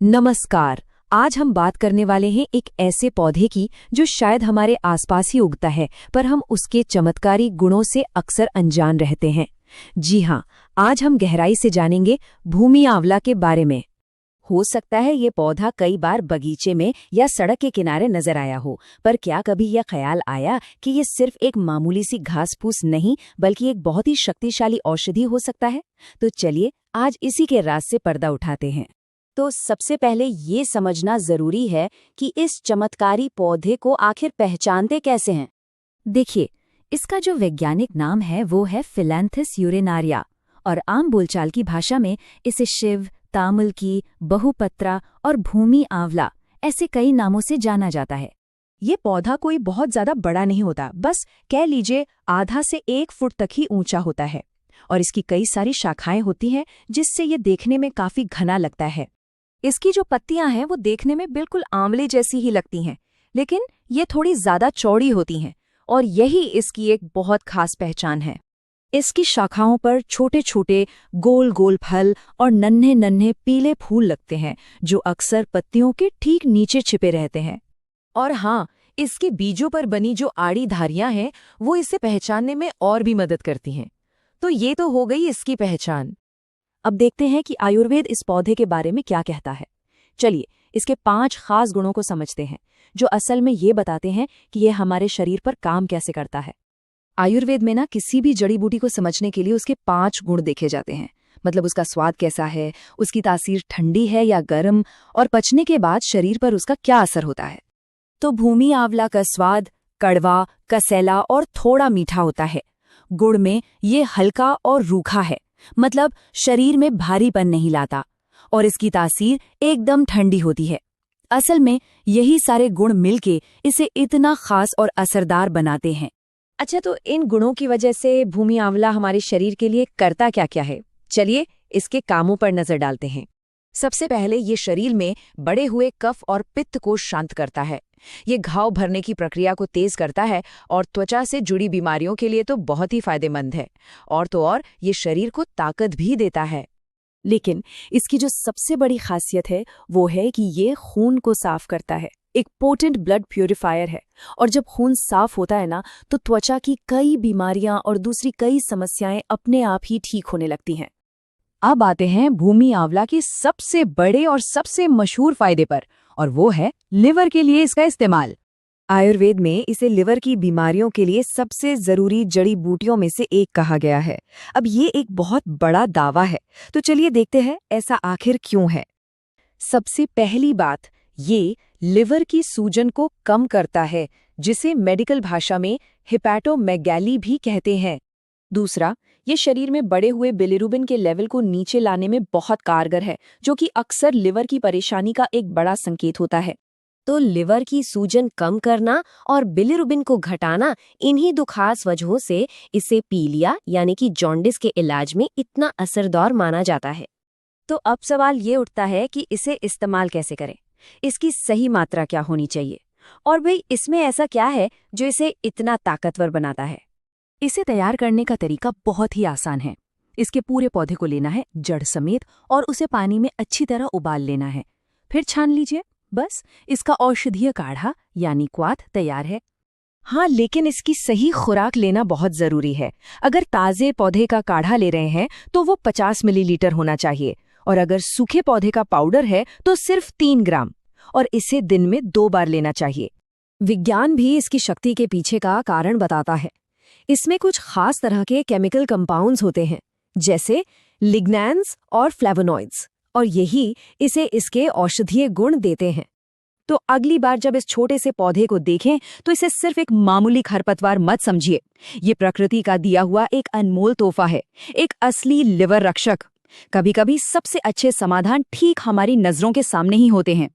नमस्कार। आज हम बात करने वाले हैं एक ऐसे पौधे की जो शायद हमारे आसपास ही उगता है, पर हम उसके चमत्कारी गुणों से अक्सर अनजान रहते हैं। जी हाँ, आज हम गहराई से जानेंगे भूमि आंवला के बारे में। हो सकता है ये पौधा कई बार बगीचे में या सड़क के किनारे नजर आया हो, पर क्या कभी यह ख्याल आया कि ये सिर्फ एक मामूली सी घास फूस नहीं बल्कि एक बहुत ही शक्तिशाली औषधि हो सकता है? तो चलिए आज इसी के राज से पर्दा उठाते हैं। तो सबसे पहले ये समझना जरूरी है कि इस चमत्कारी पौधे को आखिर पहचानते कैसे हैं। देखिए, इसका जो वैज्ञानिक नाम है वो है फिलैंथस यूरेनारिया, और आम बोलचाल की भाषा में इसे शिव, तामुल की, बहुपत्रा और भूमि आंवला ऐसे कई नामों से जाना जाता है। ये पौधा कोई बहुत ज्यादा बड़ा नहीं होता, बस कह लीजिए आधा से 1 फुट तक ही ऊंचा होता है, और इसकी कई सारी शाखाएं होती हैं जिससे ये देखने में काफी घना लगता है। इसकी जो पत्तियां हैं वो देखने में बिल्कुल आंवले जैसी ही लगती हैं, लेकिन ये थोड़ी ज्यादा चौड़ी होती हैं, और यही इसकी एक बहुत खास पहचान है। इसकी शाखाओं पर छोटे छोटे गोल गोल फल और नन्हे नन्हे पीले फूल लगते हैं जो अक्सर पत्तियों के ठीक नीचे छिपे रहते हैं। और हाँ, इसके बीजों पर बनी जो आड़ी धारियां हैं वो इसे पहचानने में और भी मदद करती हैं। तो ये तो हो गई इसकी पहचान। अब देखते हैं कि आयुर्वेद इस पौधे के बारे में क्या कहता है। चलिए इसके 5 खास गुणों को समझते हैं जो असल में ये बताते हैं कि यह हमारे शरीर पर काम कैसे करता है। आयुर्वेद में किसी भी जड़ी बूटी को समझने के लिए उसके 5 गुण देखे जाते हैं। मतलब उसका स्वाद कैसा है, उसकी तासीर ठंडी है या गर्म, और पचने के बाद शरीर पर उसका क्या असर होता है। तो भूमि आंवला का स्वाद कड़वा, कसैला और थोड़ा मीठा होता है। गुड़ में ये हल्का और रूखा है, मतलब शरीर में भारीपन नहीं लाता, और इसकी तासीर एकदम ठंडी होती है। असल में यही सारे गुण मिलके इसे इतना खास और असरदार बनाते हैं। अच्छा, तो इन गुणों की वजह से भूमि आंवला हमारे शरीर के लिए करता क्या क्या है? चलिए इसके कामों पर नजर डालते हैं। सबसे पहले ये शरीर में बढ़े हुए कफ और पित्त को शांत करता है। ये घाव भरने की प्रक्रिया को तेज करता है और त्वचा से जुड़ी बीमारियों के लिए तो बहुत ही फायदेमंद है। और तो और ये शरीर को ताकत भी देता है। लेकिन इसकी जो सबसे बड़ी खासियत है वो है कि ये खून को साफ करता है, एक पोटेंट ब्लड प्यूरिफायर है। और जब खून साफ होता है तो त्वचा की कई बीमारियां और दूसरी कई समस्याएं अपने आप ही ठीक होने लगती हैं। अब आते हैं भूमि आंवला के सबसे बड़े और सबसे मशहूर फायदे पर, और वो है लिवर के लिए इसका इस्तेमाल। आयुर्वेद में इसे लिवर की बीमारियों के लिए सबसे जरूरी जड़ी बूटियों में से एक कहा गया है। अब ये एक बहुत बड़ा दावा है, तो चलिए देखते हैं ऐसा आखिर क्यों है। सबसे पहली बात, ये लिवर की सूजन को कम करता है, जिसे मेडिकल भाषा में हिपैटोमेगैली भी कहते हैं। दूसरा, ये शरीर में बढ़े हुए बिलिरुबिन के लेवल को नीचे लाने में बहुत कारगर है, जो कि अक्सर लिवर की परेशानी का एक बड़ा संकेत होता है। तो लिवर की सूजन कम करना और बिलिरुबिन को घटाना, इन्हीं 2 खास वजहों से इसे पीलिया यानी कि जॉन्डिस के इलाज में इतना असरदार माना जाता है। तो अब सवाल ये उठता है कि इसे इस्तेमाल कैसे करें, इसकी सही मात्रा क्या होनी चाहिए, और भाई इसमें ऐसा क्या है जो इसे इतना ताकतवर बनाता है। इसे तैयार करने का तरीका बहुत ही आसान है। इसके पूरे पौधे को लेना है जड़ समेत और उसे पानी में अच्छी तरह उबाल लेना है, फिर छान लीजिए। बस इसका औषधीय काढ़ा यानी क्वाथ तैयार है। हाँ, लेकिन इसकी सही खुराक लेना बहुत जरूरी है। अगर ताजे पौधे का काढ़ा ले रहे हैं तो वो 50 मिलीलीटर होना चाहिए, और अगर सूखे पौधे का पाउडर है तो सिर्फ 3 ग्राम, और इसे दिन में 2 बार लेना चाहिए। विज्ञान भी इसकी शक्ति के पीछे का कारण बताता है। इसमें कुछ खास तरह के केमिकल कंपाउंड्स होते हैं, जैसे लिग्नैंस और फ्लेवोनॉइड्स, और यही इसे इसके औषधीय गुण देते हैं। तो अगली बार जब इस छोटे से पौधे को देखें तो इसे सिर्फ एक मामूली खरपतवार मत समझिए। ये प्रकृति का दिया हुआ एक अनमोल तोहफा है, एक असली लिवर रक्षक। कभी कभी सबसे अच्छे समाधान ठीक हमारी नजरों के सामने ही होते हैं।